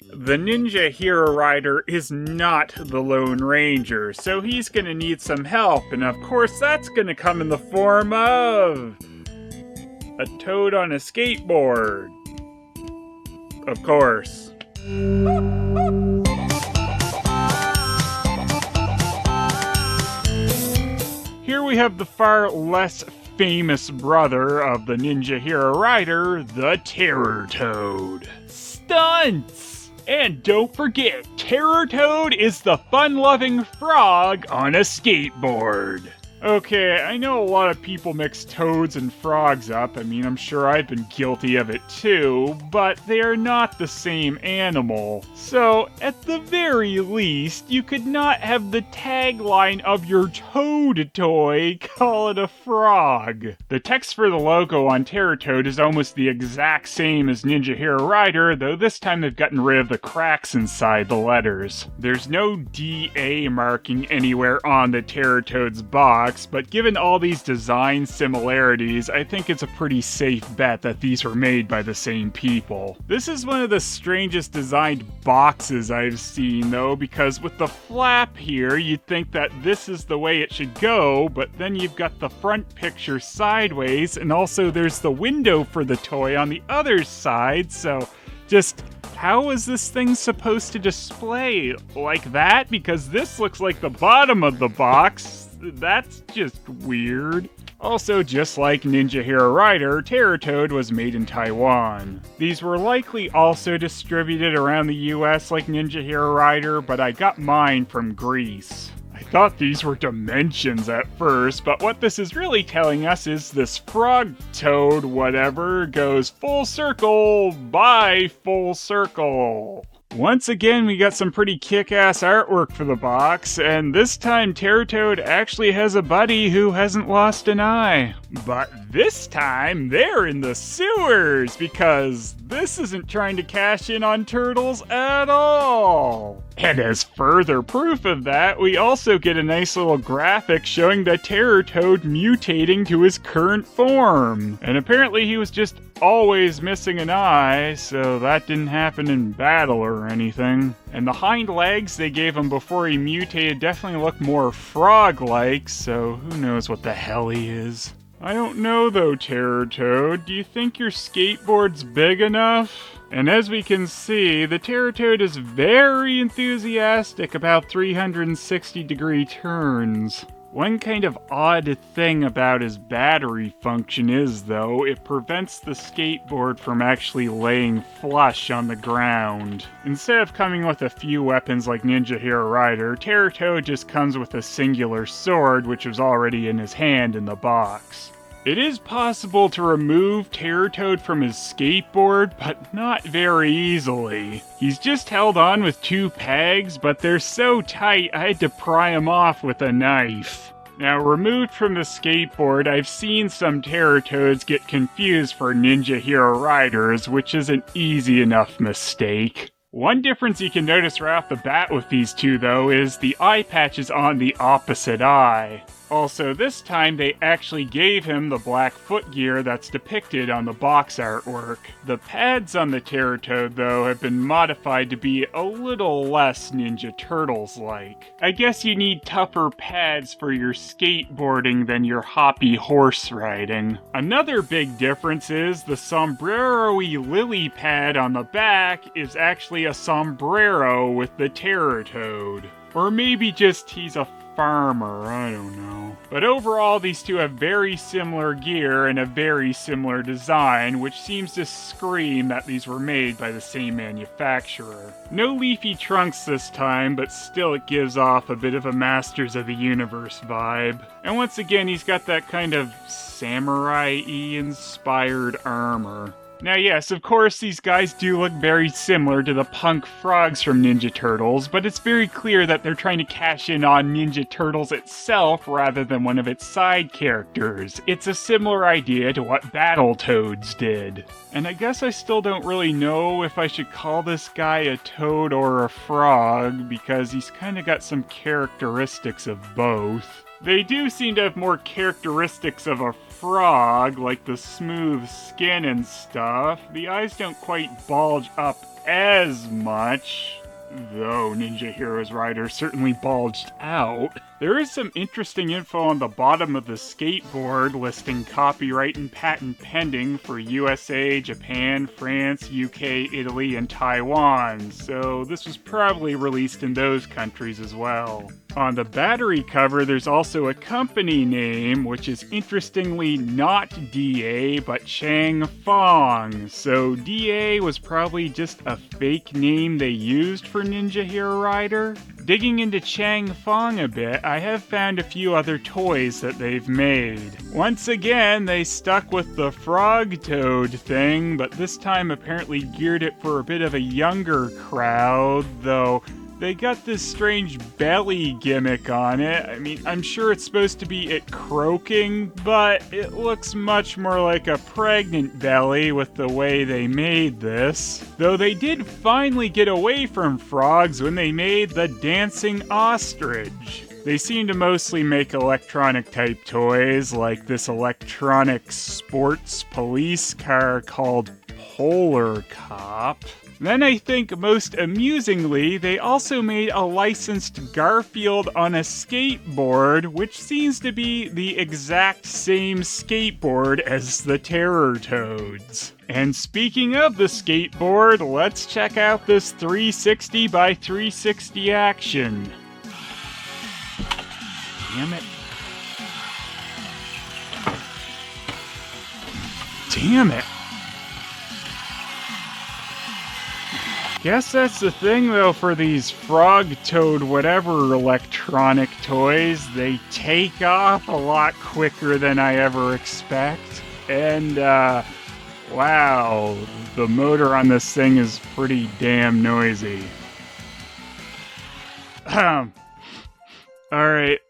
The Ninja Hero Rider is not the Lone Ranger, so he's gonna need some help, and of course that's gonna come in the form of a toad on a skateboard. Of course. Here we have the far less famous brother of the Ninja Hero Rider, the Terror Toad. Stunts! And don't forget, Terror Toad is the fun-loving frog on a skateboard. Okay, I know a lot of people mix toads and frogs up. I mean, I'm sure I've been guilty of it too, but they are not the same animal. So, at the very least, you could not have the tagline of your toad toy call it a frog. The text for the logo on Terror Toad is almost the exact same as Ninja Hero Rider, though this time they've gotten rid of the cracks inside the letters. There's no DA marking anywhere on the Terror Toad's box, but given all these design similarities, I think it's a pretty safe bet that these were made by the same people. This is one of the strangest designed boxes I've seen though, because with the flap here, you'd think that this is the way it should go, but then you've got the front picture sideways, and also there's the window for the toy on the other side, so just how is this thing supposed to display like that? Because this looks like the bottom of the box. That's just weird. Also, just like Ninja Hero Rider, Terror Toad was made in Taiwan. These were likely also distributed around the US like Ninja Hero Rider, but I got mine from Greece. I thought these were dimensions at first, but what this is really telling us is this frog toad whatever goes full circle by full circle. Once again, we got some pretty kick-ass artwork for the box, and this time Terror Toad actually has a buddy who hasn't lost an eye. But this time, they're in the sewers, because this isn't trying to cash in on turtles at all. And as further proof of that, we also get a nice little graphic showing the Terror Toad mutating to his current form. And apparently he was just always missing an eye, so that didn't happen in battle or anything. And the hind legs they gave him before he mutated definitely look more frog-like, so who knows what the hell he is. I don't know though, Terror Toad. Do you think your skateboard's big enough? And as we can see, the Terror Toad is very enthusiastic about 360-degree turns. One kind of odd thing about his battery function is, though, it prevents the skateboard from actually laying flush on the ground. Instead of coming with a few weapons like Ninja Hero Rider, Terror Toad just comes with a singular sword, which was already in his hand in the box. It is possible to remove Terror Toad from his skateboard, but not very easily. He's just held on with two pegs, but they're so tight I had to pry him off with a knife. Now, removed from the skateboard, I've seen some Terror Toads get confused for Ninja Hero Riders, which is an easy enough mistake. One difference you can notice right off the bat with these two, though, is the eye patch is on the opposite eye. Also, this time they actually gave him the black footgear that's depicted on the box artwork. The pads on the Terror Toad, though, have been modified to be a little less Ninja Turtles-like. I guess you need tougher pads for your skateboarding than your hoppy horse riding. Another big difference is the sombrero-y lily pad on the back is actually a sombrero with the Terror Toad. Or maybe just he's a farmer, I don't know. But overall, these two have very similar gear and a very similar design, which seems to scream that these were made by the same manufacturer. No leafy trunks this time, but still it gives off a bit of a Masters of the Universe vibe. And once again, he's got that kind of samurai-y inspired armor. Now yes, of course these guys do look very similar to the punk frogs from Ninja Turtles, but it's very clear that they're trying to cash in on Ninja Turtles itself rather than one of its side characters. It's a similar idea to what Battletoads did. And I guess I still don't really know if I should call this guy a toad or a frog, because he's kind of got some characteristics of both. They do seem to have more characteristics of a frog, like the smooth skin and stuff. The eyes don't quite bulge up as much, though Ninja Heroes Rider certainly bulged out. There is some interesting info on the bottom of the skateboard listing copyright and patent pending for USA, Japan, France, UK, Italy, and Taiwan, so this was probably released in those countries as well. On the battery cover, there's also a company name, which is interestingly not DA, but Chang Fong. So DA was probably just a fake name they used for Ninja Hero Rider. Digging into Chang Fong a bit, I have found a few other toys that they've made. Once again, they stuck with the frog toad thing, but this time apparently geared it for a bit of a younger crowd, though they got this strange belly gimmick on it. I mean, I'm sure it's supposed to be it croaking, but it looks much more like a pregnant belly with the way they made this. Though they did finally get away from frogs when they made the dancing ostrich. They seem to mostly make electronic type toys, like this electronic sports police car called Polar Cop. Then I think most amusingly, they also made a licensed Garfield on a skateboard, which seems to be the exact same skateboard as the Terror Toads. And speaking of the skateboard, let's check out this 360 by 360 action. Damn it. Damn it. Guess that's the thing though for these frog toad whatever electronic toys, they take off a lot quicker than I ever expect. And wow, the motor on this thing is pretty damn noisy. Alright,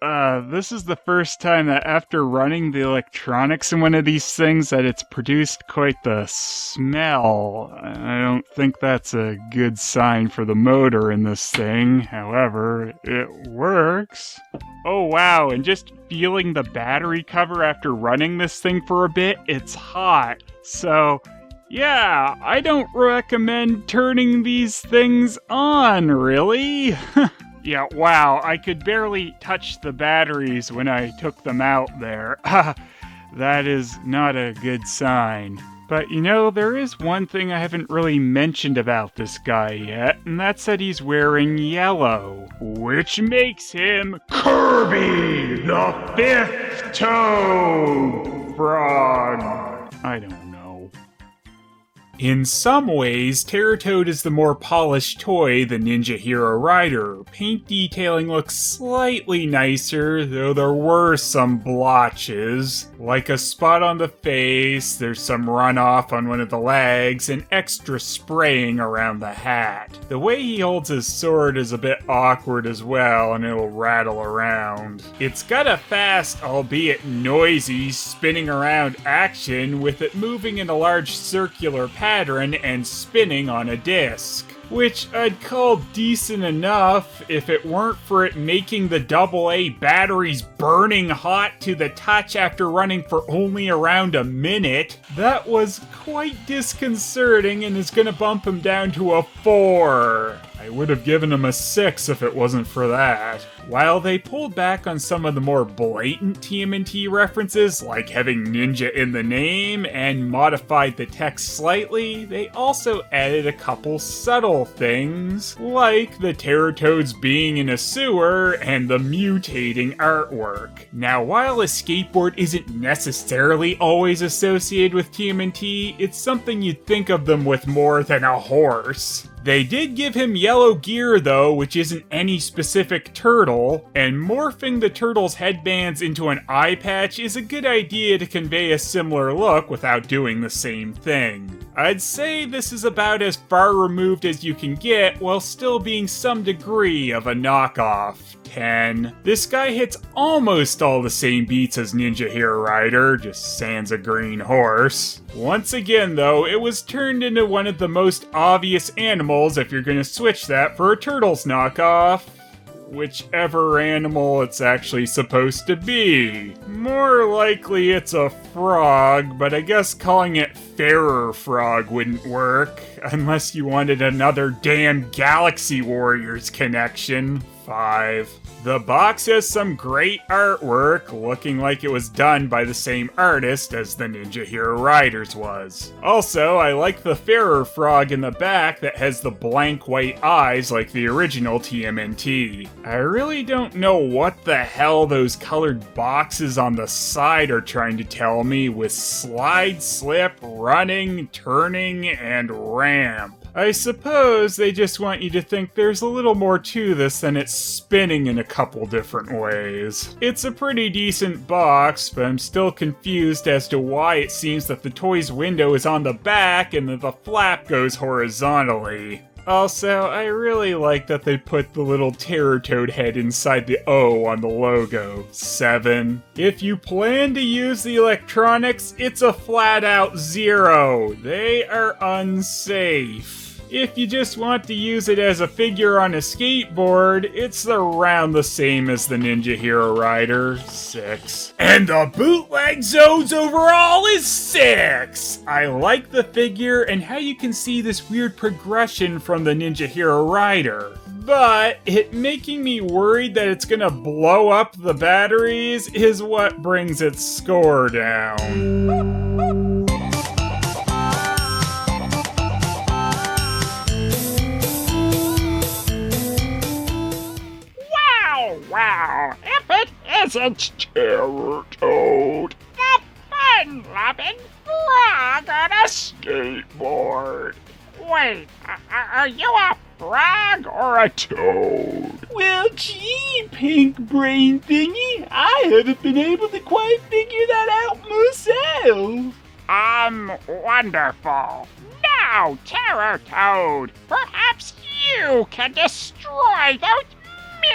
this is the first time that after running the electronics in one of these things that it's produced quite the smell. I don't think that's a good sign for the motor in this thing. However, it works. Oh wow, and just feeling the battery cover after running this thing for a bit, it's hot. So, yeah, I don't recommend turning these things on, really. Yeah, wow, I could barely touch the batteries when I took them out there. That is not a good sign. But you know, there is one thing I haven't really mentioned about this guy yet, and that's that he's wearing yellow, which makes him Kirby, the fifth Toad Frog. I don't know. In some ways, Terratoad is the more polished toy than Ninja Hero Rider. Paint detailing looks slightly nicer, though there were some blotches. Like a spot on the face, there's some runoff on one of the legs, and extra spraying around the hat. The way he holds his sword is a bit awkward as well, and it'll rattle around. It's got a fast, albeit noisy, spinning around action, with it moving in a large circular pattern and spinning on a disc, which I'd call decent enough if it weren't for it making the AA batteries burning hot to the touch after running for only around a minute. That was quite disconcerting and is gonna bump him down to a 4. I would have given him a 6 if it wasn't for that. While they pulled back on some of the more blatant TMNT references, like having ninja in the name, and modified the text slightly, they also added a couple subtle things, like the Terratoads being in a sewer and the mutating artwork. Now, while a skateboard isn't necessarily always associated with TMNT, it's something you'd think of them with more than a horse. They did give him yellow gear though, which isn't any specific turtle, and morphing the turtle's headbands into an eye patch is a good idea to convey a similar look without doing the same thing. I'd say this is about as far removed as you can get while still being some degree of a knockoff. 10. This guy hits almost all the same beats as Ninja Hero Rider, just sans a green horse. Once again though, it was turned into one of the most obvious animals if you're gonna switch that for a Turtles knockoff. whichever animal it's actually supposed to be. More likely it's a frog, but I guess calling it Fairer Frog wouldn't work, unless you wanted another damn Galaxy Warriors connection. 5. The box has some great artwork, looking like it was done by the same artist as the Ninja Hero Riders was. Also, I like the Fairer Frog in the back that has the blank white eyes like the original TMNT. I really don't know what the hell those colored boxes on the side are trying to tell me with slide, slip, running, turning, and ramp. I suppose they just want you to think there's a little more to this than it's spinning in a couple different ways. It's a pretty decent box, but I'm still confused as to why it seems that the toy's window is on the back and that the flap goes horizontally. Also, I really like that they put the little Terror Toad head inside the O on the logo. 7. If you plan to use the electronics, it's a flat-out 0. They are unsafe. If you just want to use it as a figure on a skateboard, it's around the same as the Ninja Hero Rider. 6. And the Bootleg Zones overall is 6! I like the figure and how you can see this weird progression from the Ninja Hero Rider. But it making me worried that it's gonna blow up the batteries is what brings its score down. Wow, if it isn't Terror Toad, the fun-loving frog on a skateboard. Wait, are you a frog or a toad? Well, gee, pink brain thingy, I haven't been able to quite figure that out myself. Wonderful. Now, Terror Toad, perhaps you can destroy those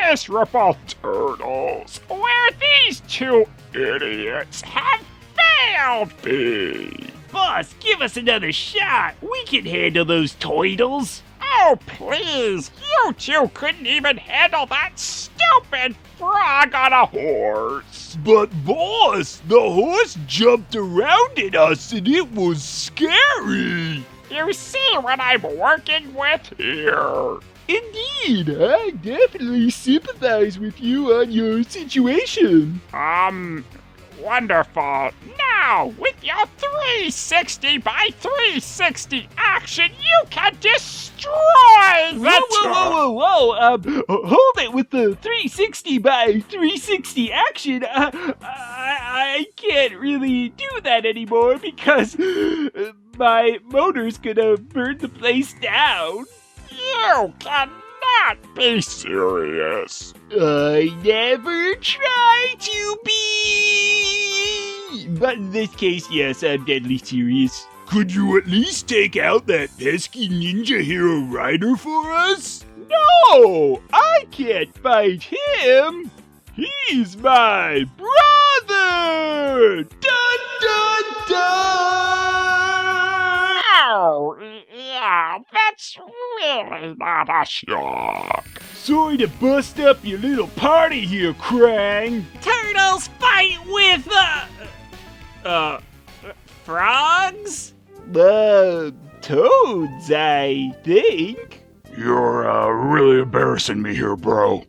miserable turtles where these two idiots have failed me. Boss, give us another shot. We can handle those toidles. Oh, please, you two couldn't even handle that stupid frog on a horse. But boss, the horse jumped around at us and it was scary. You see what I'm working with here? Indeed, I definitely sympathize with you on your situation. Wonderful. Now, with your 360 by 360 action, you can destroy the Whoa, hold it with the 360 by 360 action. I can't really do that anymore because my motor's gonna burn the place down. You cannot be serious. I never try to be. But in this case, yes, I'm deadly serious. Could you at least take out that pesky Ninja Hero Rider for us? No, I can't fight him. He's my brother. Dun dun dun. Oh, yeah, that's really not a shock. Sorry to bust up your little party here, Krang. Turtles fight with, frogs? Toads, I think. You're really embarrassing me here, bro.